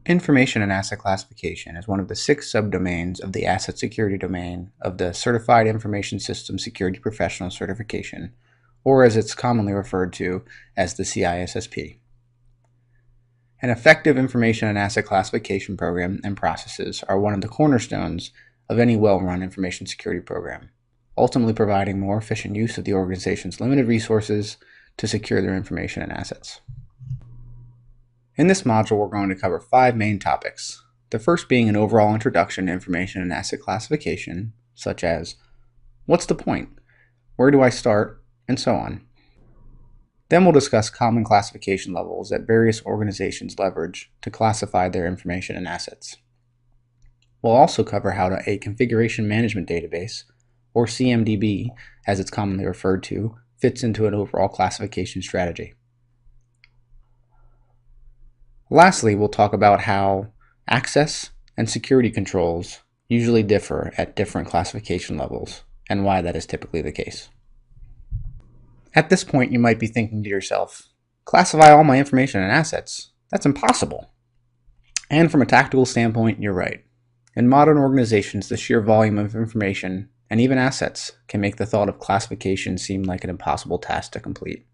Information and asset classification is one of the 6 subdomains of the asset security domain of the Certified Information System Security Professional Certification, or as it's commonly referred to as the CISSP. An effective information and asset classification program and processes are one of the cornerstones of any well-run information security program, ultimately providing more efficient use of the organization's limited resources to secure their information and assets. In this module, we're going to cover 5 main topics. The first being an overall introduction to information and asset classification, such as, what's the point? Where do I start? And so on. Then we'll discuss common classification levels that various organizations leverage to classify their information and assets. We'll also cover how a configuration management database, or CMDB as it's commonly referred to, fits into an overall classification strategy. Lastly, we'll talk about how access and security controls usually differ at different classification levels and why that is typically the case. At this point, you might be thinking to yourself, classify all my information and assets? That's impossible. And from a tactical standpoint, you're right. In modern organizations, the sheer volume of information and even assets can make the thought of classification seem like an impossible task to complete.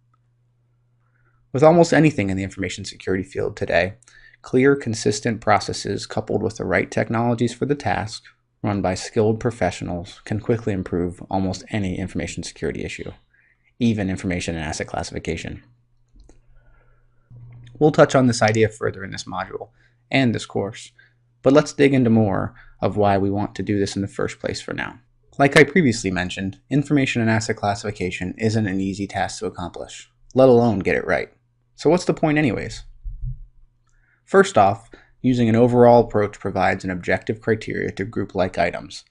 With almost anything in the information security field today, clear, consistent processes coupled with the right technologies for the task, run by skilled professionals, can quickly improve almost any information security issue, even information and asset classification. We'll touch on this idea further in this module and this course, but let's dig into more of why we want to do this in the first place for now. Like I previously mentioned, information and asset classification isn't an easy task to accomplish, let alone get it right. So what's the point anyways? First off, using an overall approach provides an objective criteria to group like items,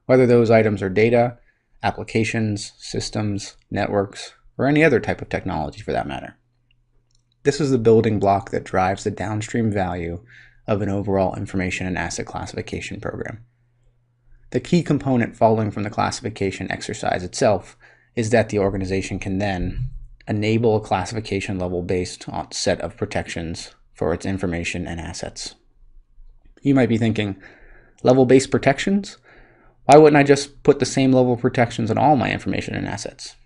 whether those items are data, applications, systems, networks, or any other type of technology for that matter. This is the building block that drives the downstream value of an overall information and asset classification program. The key component following from the classification exercise itself is that the organization can then enable a classification level based on a set of protections for its information and assets. You might be thinking, level-based protections? Why wouldn't I just put the same level of protections on all my information and assets?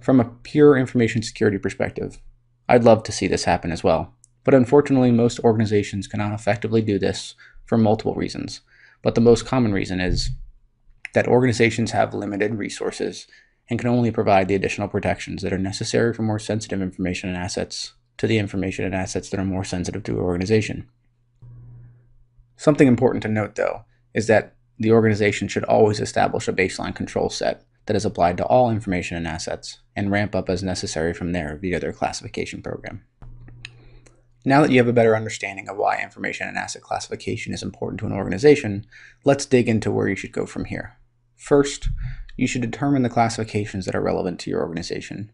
From a pure information security perspective, I'd love to see this happen as well, but unfortunately most organizations cannot effectively do this for multiple reasons, but the most common reason is that organizations have limited resources and can only provide the additional protections that are necessary for more sensitive information and assets to the information and assets that are more sensitive to an organization. Something important to note, though, is that the organization should always establish a baseline control set that is applied to all information and assets and ramp up as necessary from there via their classification program. Now that you have a better understanding of why information and asset classification is important to an organization, let's dig into where you should go from here. First, you should determine the classifications that are relevant to your organization.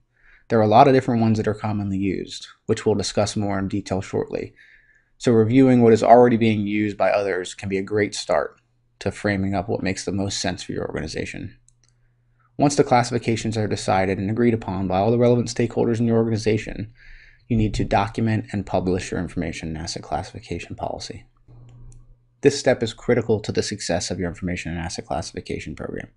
There are a lot of different ones that are commonly used, which we'll discuss more in detail shortly. So reviewing what is already being used by others can be a great start to framing up what makes the most sense for your organization. Once the classifications are decided and agreed upon by all the relevant stakeholders in your organization, you need to document and publish your information and asset classification policy. This step is critical to the success of your information and asset classification program,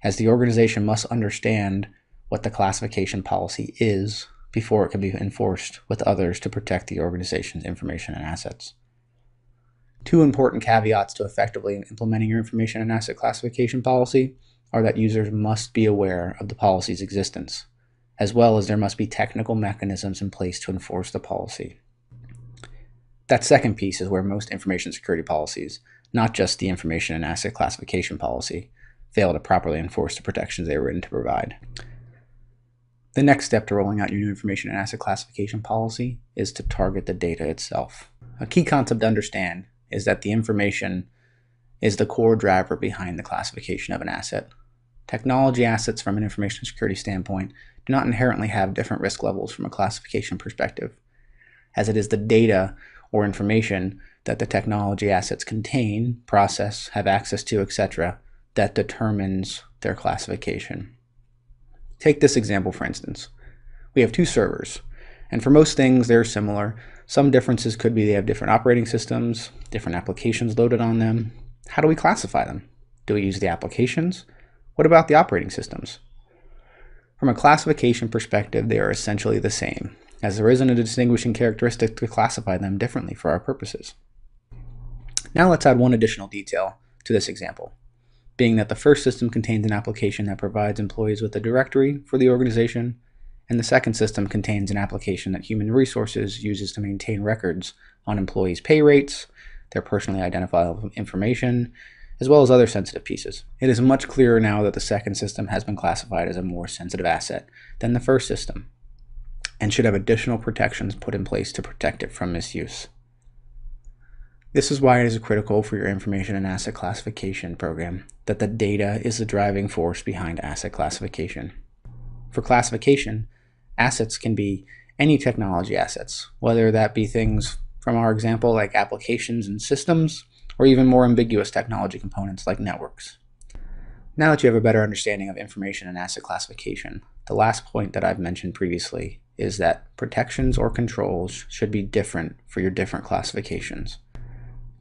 as the organization must understand what the classification policy is before it can be enforced with others to protect the organization's information and assets. 2 important caveats to effectively implementing your information and asset classification policy are that users must be aware of the policy's existence, as well as there must be technical mechanisms in place to enforce the policy. That second piece is where most information security policies, not just the information and asset classification policy, fail to properly enforce the protections they were written to provide. The next step to rolling out your new information and asset classification policy is to target the data itself. A key concept to understand is that the information is the core driver behind the classification of an asset. Technology assets from an information security standpoint do not inherently have different risk levels from a classification perspective, as it is the data or information that the technology assets contain, process, have access to, etc., that determines their classification. Take this example for instance. We have 2 servers, And for most things, they're similar. Some differences could be they have different operating systems, different applications loaded on them. How do we classify them? Do we use the applications? What about the operating systems? From a classification perspective, they are essentially the same, as there isn't a distinguishing characteristic to classify them differently for our purposes. Now let's add one additional detail to this example, being that the first system contains an application that provides employees with a directory for the organization, and the second system contains an application that human resources uses to maintain records on employees' pay rates, their personally identifiable information, as well as other sensitive pieces. It is much clearer now that the second system has been classified as a more sensitive asset than the first system, and should have additional protections put in place to protect it from misuse. This is why it is critical for your information and asset classification program that the data is the driving force behind asset classification. For classification, assets can be any technology assets, whether that be things from our example like applications and systems, or even more ambiguous technology components like networks. Now that you have a better understanding of information and asset classification, the last point that I've mentioned previously is that protections or controls should be different for your different classifications.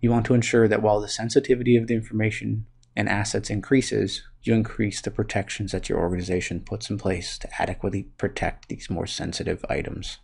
You want to ensure that while the sensitivity of the information and assets increases, you increase the protections that your organization puts in place to adequately protect these more sensitive items.